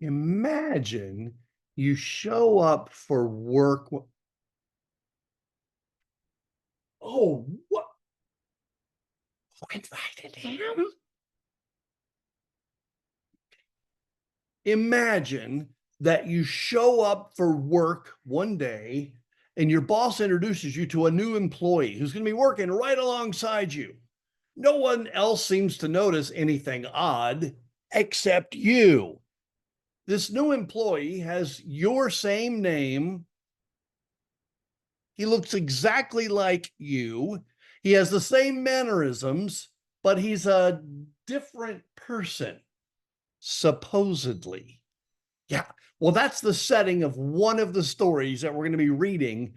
Imagine you show up for work. Oh, what? Who invited him? Imagine that you show up for work one day and your boss introduces you to a new employee who's going to be working right alongside you. No one else seems to notice anything odd except you. This new employee has your same name. He looks exactly like you. He has the same mannerisms, but he's a different person, supposedly. Yeah. Well, that's the setting of one of the stories that we're going to be reading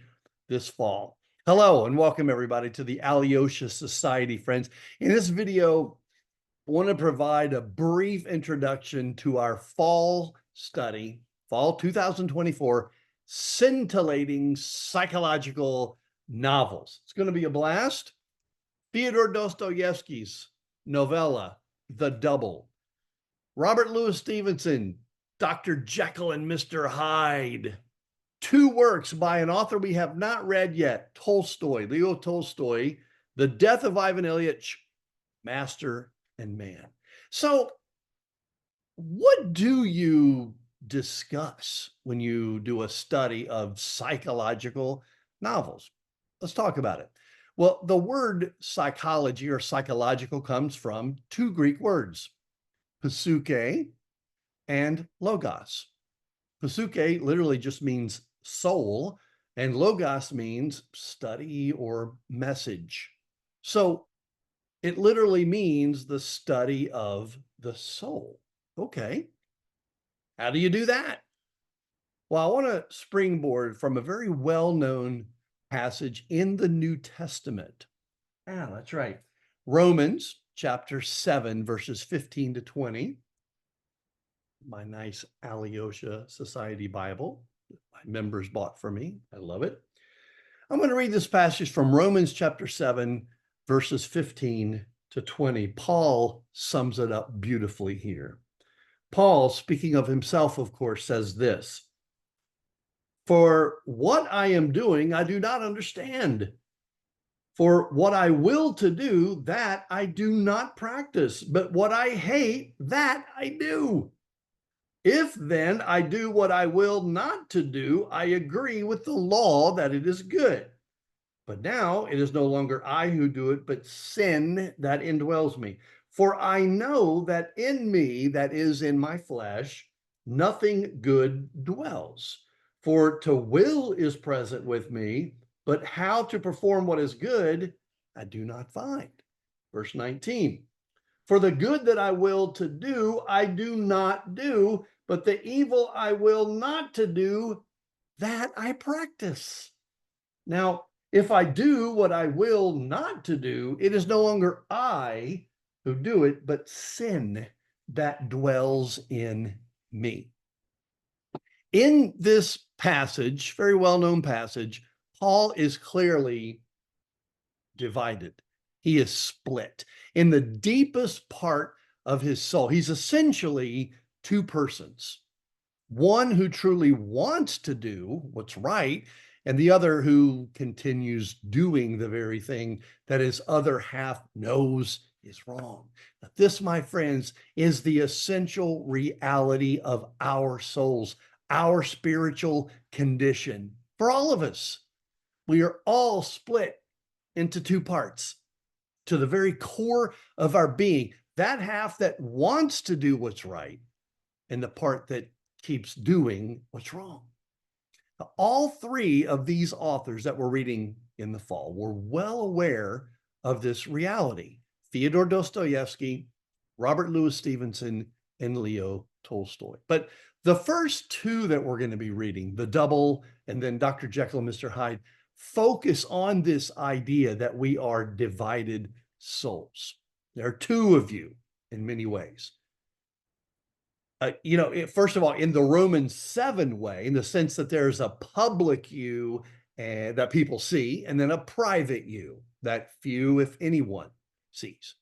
this fall. Hello, and welcome everybody to the Alyosha Society, friends. In this video, I want to provide a brief introduction to our fall study, fall 2024, scintillating psychological novels. It's going to be a blast. Fyodor Dostoevsky's novella, The Double. Robert Louis Stevenson, Dr. Jekyll and Mr. Hyde. Two works by an author we have not read yet, Tolstoy, Leo Tolstoy, The Death of Ivan Ilyich, Master and Man. So, what do you discuss when you do a study of psychological novels? Let's talk about it. Well, the word psychology or psychological comes from two Greek words, psyche and logos. Psyche literally just means soul, and logos means study or message. So it literally means the study of the soul. Okay. How do you do that? Well, I want to springboard from a very well-known passage in the New Testament. Ah, that's right. Romans chapter 7, verses 15 to 20. My nice Alyosha Society Bible my members bought for me. I love it. I'm going to read this passage from Romans chapter 7, verses 15 to 20. Paul sums it up beautifully here. Paul, speaking of himself, of course, says this: "For what I am doing, I do not understand. For what I will to do, that I do not practice. But what I hate, that I do. If then I do what I will not to do, I agree with the law that it is good. But now it is no longer I who do it, but sin that indwells me. For I know that in me, that is in my flesh, nothing good dwells. For to will is present with me, but how to perform what is good, I do not find." Verse 19, "For the good that I will to do, I do not do, but the evil I will not to do, that I practice. Now, if I do what I will not to do, it is no longer I who do it, but sin that dwells in me." In this passage, very well-known passage, Paul is clearly divided. He is split in the deepest part of his soul. He's essentially two persons. One who truly wants to do what's right, and the other who continues doing the very thing that his other half knows is wrong. Now, this, my friends, is the essential reality of our souls, our spiritual condition. For all of us, we are all split into two parts to the very core of our being. That half that wants to do what's right, and the part that keeps doing what's wrong. Now, all three of these authors that we're reading in the fall were well aware of this reality: Fyodor Dostoevsky, Robert Louis Stevenson, and Leo Tolstoy. But the first two that we're going to be reading, The Double and then Dr. Jekyll and Mr. Hyde, focus on this idea that we are divided souls. There are two of you in many ways. First of all, in the Romans 7 way, in the sense that there's a public you that people see, and then a private you that few, if anyone, sees.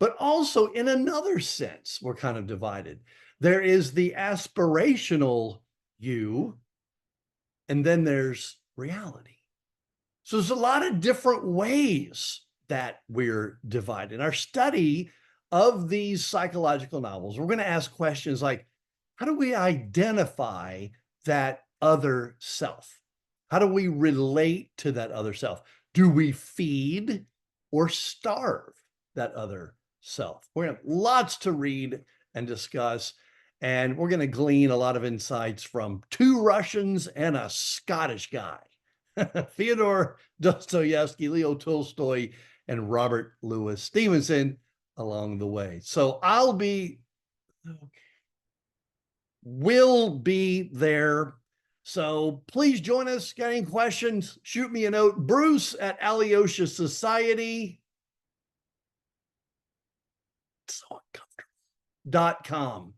But also in another sense, we're kind of divided. There is the aspirational you, and then there's reality. So there's a lot of different ways that we're divided. In our study of these psychological novels, we're going to ask questions like, how do we identify that other self? How do we relate to that other self? Do we feed or starve that other self? We're going to have lots to read and discuss, and we're going to glean a lot of insights from two Russians and a Scottish guy. Fyodor Dostoevsky, Leo Tolstoy, and Robert Louis Stevenson along the way. So will be there. So please join us. Got any questions? Shoot me a note. Bruce at Alyosha Society. So uncomfortable.com.